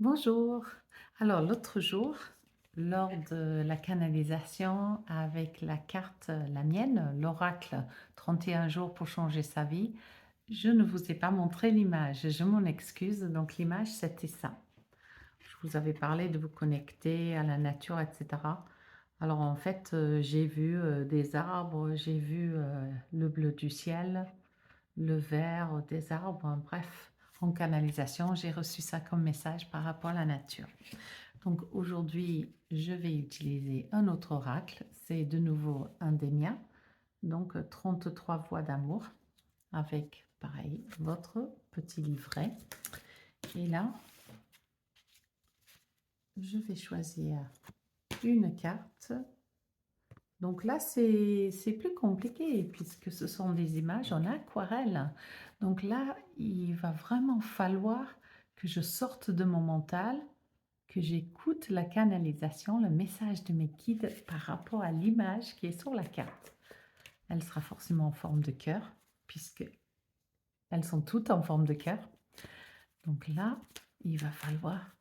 Bonjour. Alors l'autre jour, lors de la canalisation avec la carte, la mienne, l'oracle 31 jours pour changer sa vie, je ne vous ai pas montré l'image. Je m'en excuse. Donc l'image, c'était ça. Je vous avais parlé de vous connecter à la nature, etc. Alors en fait, j'ai vu des arbres, j'ai vu le bleu du ciel, le vert des arbres, bref, en canalisation, j'ai reçu ça comme message par rapport à la nature. Donc aujourd'hui, je vais utiliser un autre oracle. C'est de nouveau un des miens. Donc 33 voix d'amour avec, pareil, votre petit livret. Et là, je vais choisir une carte. Donc là, c'est plus compliqué puisque ce sont des images en aquarelle. Donc là, il va vraiment falloir que je sorte de mon mental, que j'écoute la canalisation, le message de mes guides par rapport à l'image qui est sur la carte. Elle sera forcément en forme de cœur, puisque elles sont toutes en forme de cœur. Donc là, il va falloir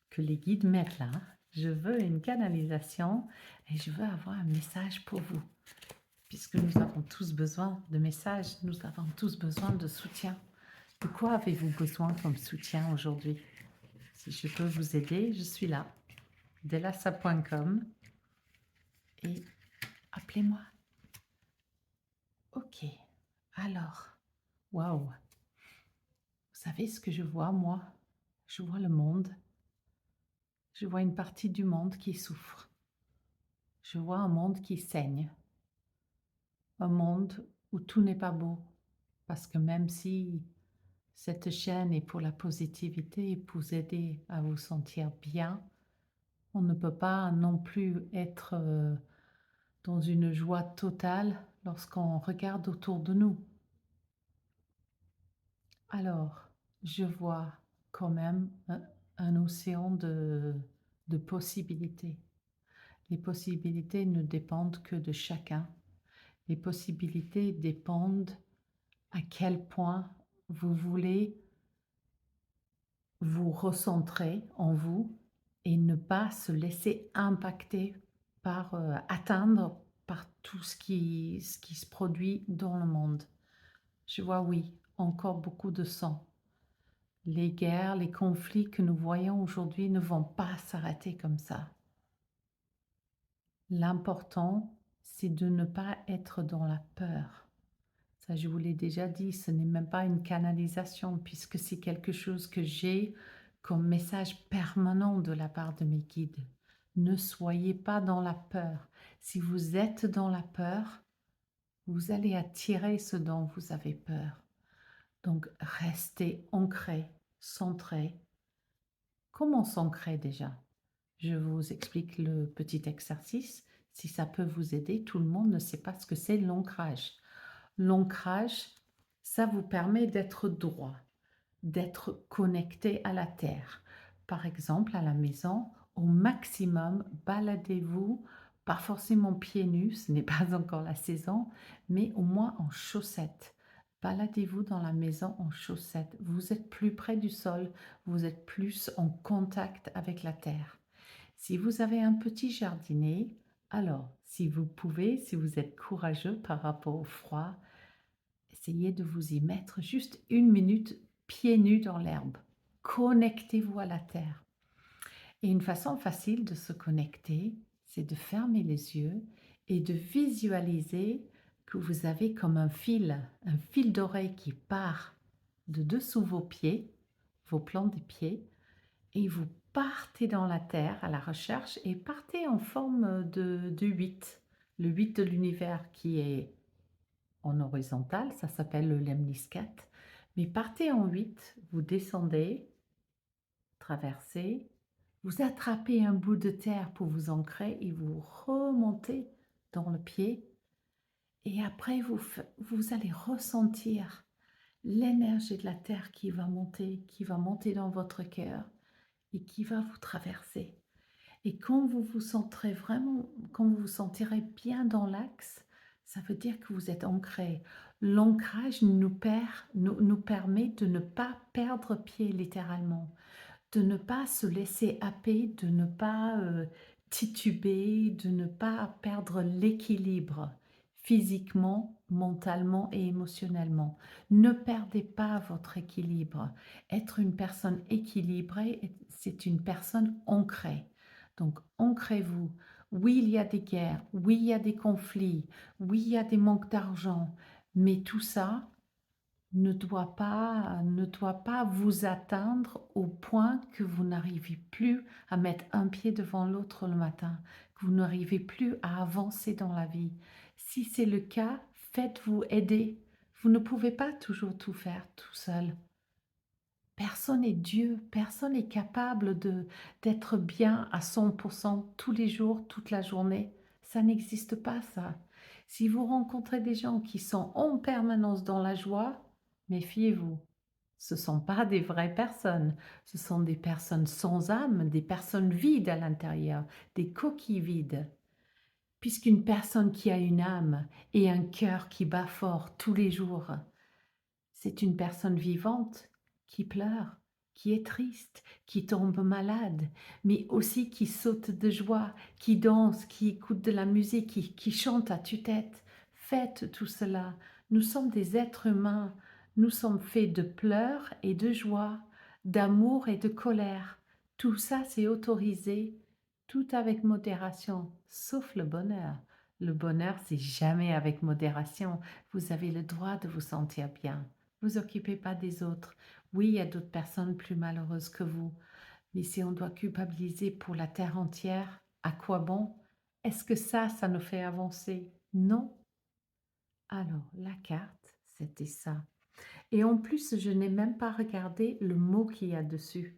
que les guides mettent là. Je veux une canalisation et je veux avoir un message pour vous, puisque nous avons tous besoin de messages, nous avons tous besoin de soutien. De quoi avez-vous besoin comme soutien aujourd'hui? Si je peux vous aider, je suis là. delassa.com et appelez-moi. Ok, alors, waouh, vous savez ce que je vois, moi? Je vois le monde. Je vois une partie du monde qui souffre. Je vois un monde qui saigne. Un monde où tout n'est pas beau. Parce que même si cette chaîne est pour la positivité et pour vous aider à vous sentir bien, on ne peut pas non plus être dans une joie totale lorsqu'on regarde autour de nous. Alors, je vois quand même un océan de possibilités. Les possibilités ne dépendent que de chacun. Les possibilités dépendent à quel point vous voulez vous recentrer en vous et ne pas se laisser impacter par, atteindre par tout ce qui se produit dans le monde. Je vois, oui, encore beaucoup de sang. Les guerres, les conflits que nous voyons aujourd'hui ne vont pas s'arrêter comme ça. L'important, c'est de ne pas être dans la peur. Ça, je vous l'ai déjà dit, ce n'est même pas une canalisation puisque c'est quelque chose que j'ai comme message permanent de la part de mes guides. Ne soyez pas dans la peur. Si vous êtes dans la peur, vous allez attirer ce dont vous avez peur. Donc, restez ancré, centré. Comment s'ancrer déjà? Je vous explique le petit exercice. Si ça peut vous aider, tout le monde ne sait pas ce que c'est l'ancrage. L'ancrage, ça vous permet d'être droit, d'être connecté à la terre. Par exemple, à la maison, au maximum, baladez-vous, pas forcément pieds nus, ce n'est pas encore la saison, mais au moins en chaussettes. Baladez-vous dans la maison en chaussettes. Vous êtes plus près du sol, vous êtes plus en contact avec la terre. Si vous avez un petit jardinet, alors, si vous pouvez, si vous êtes courageux par rapport au froid, essayez de vous y mettre juste une minute pieds nus dans l'herbe. Connectez-vous à la terre. Et une façon facile de se connecter, c'est de fermer les yeux et de visualiser que vous avez comme un fil d'oreille qui part de dessous vos pieds, vos plants des pieds, et vous partez dans la terre à la recherche et partez en forme de 8, le 8 de l'univers qui est en horizontal, ça s'appelle le lemniscat. Mais partez en 8, vous descendez, traversez, vous attrapez un bout de terre pour vous ancrer et vous remontez dans le pied. Et après, vous allez ressentir l'énergie de la terre qui va monter dans votre cœur et qui va vous traverser. Et quand vous vous sentirez vraiment, quand vous vous sentirez bien dans l'axe, ça veut dire que vous êtes ancré. L'ancrage nous permet de ne pas perdre pied littéralement, de ne pas se laisser happer, de ne pas, tituber, de ne pas perdre l'équilibre physiquement, mentalement et émotionnellement. Ne perdez pas votre équilibre. Être une personne équilibrée, c'est une personne ancrée. Donc ancrez-vous. Oui, il y a des guerres, oui, il y a des conflits, oui, il y a des manques d'argent, mais tout ça ne doit pas vous atteindre au point que vous n'arrivez plus à mettre un pied devant l'autre le matin, que vous n'arrivez plus à avancer dans la vie. Si c'est le cas, faites-vous aider. Vous ne pouvez pas toujours tout faire tout seul. Personne n'est Dieu, personne n'est capable d'être bien à 100% tous les jours, toute la journée. Ça n'existe pas, ça. Si vous rencontrez des gens qui sont en permanence dans la joie, méfiez-vous. Ce ne sont pas des vraies personnes. Ce sont des personnes sans âme, des personnes vides à l'intérieur, des coquilles vides. Puisqu'une personne qui a une âme et un cœur qui bat fort tous les jours, c'est une personne vivante qui pleure, qui est triste, qui tombe malade, mais aussi qui saute de joie, qui danse, qui écoute de la musique, qui chante à tue-tête. Faites tout cela. Nous sommes des êtres humains. Nous sommes faits de pleurs et de joie, d'amour et de colère. Tout ça, c'est autorisé, tout avec modération, sauf le bonheur. Le bonheur, c'est jamais avec modération. Vous avez le droit de vous sentir bien. Vous occupez pas des autres. Oui, il y a d'autres personnes plus malheureuses que vous, mais si on doit culpabiliser pour la terre entière, à quoi bon? Est-ce que ça nous fait avancer? Non. Alors, la carte, c'était ça. Et en plus, je n'ai même pas regardé le mot qu'il y a dessus.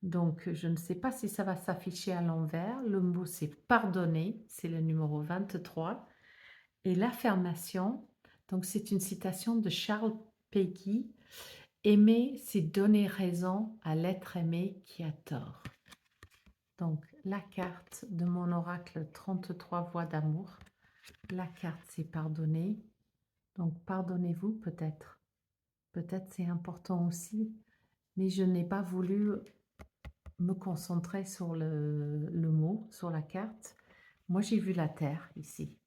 Donc, je ne sais pas si ça va s'afficher à l'envers. Le mot, c'est pardonner, c'est le numéro 23. Et l'affirmation, donc c'est une citation de Charles Péguy. Aimer, c'est donner raison à l'être aimé qui a tort. Donc, la carte de mon oracle 33 voix d'amour. La carte, c'est pardonner. Donc, pardonnez-vous peut-être. Peut-être c'est important aussi. Mais je n'ai pas voulu me concentrer sur le mot, sur la carte. Moi, j'ai vu la terre ici.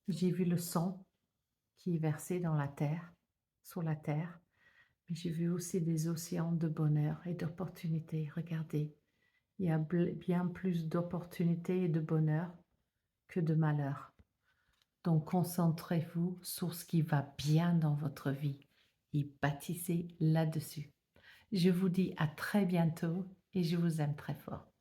J'ai vu le sang qui est versé dans la terre, sur la terre. Mais j'ai vu aussi des océans de bonheur et d'opportunités. Regardez, il y a bien plus d'opportunités et de bonheur que de malheur. Donc concentrez-vous sur ce qui va bien dans votre vie et bâtissez là-dessus. Je vous dis à très bientôt et je vous aime très fort.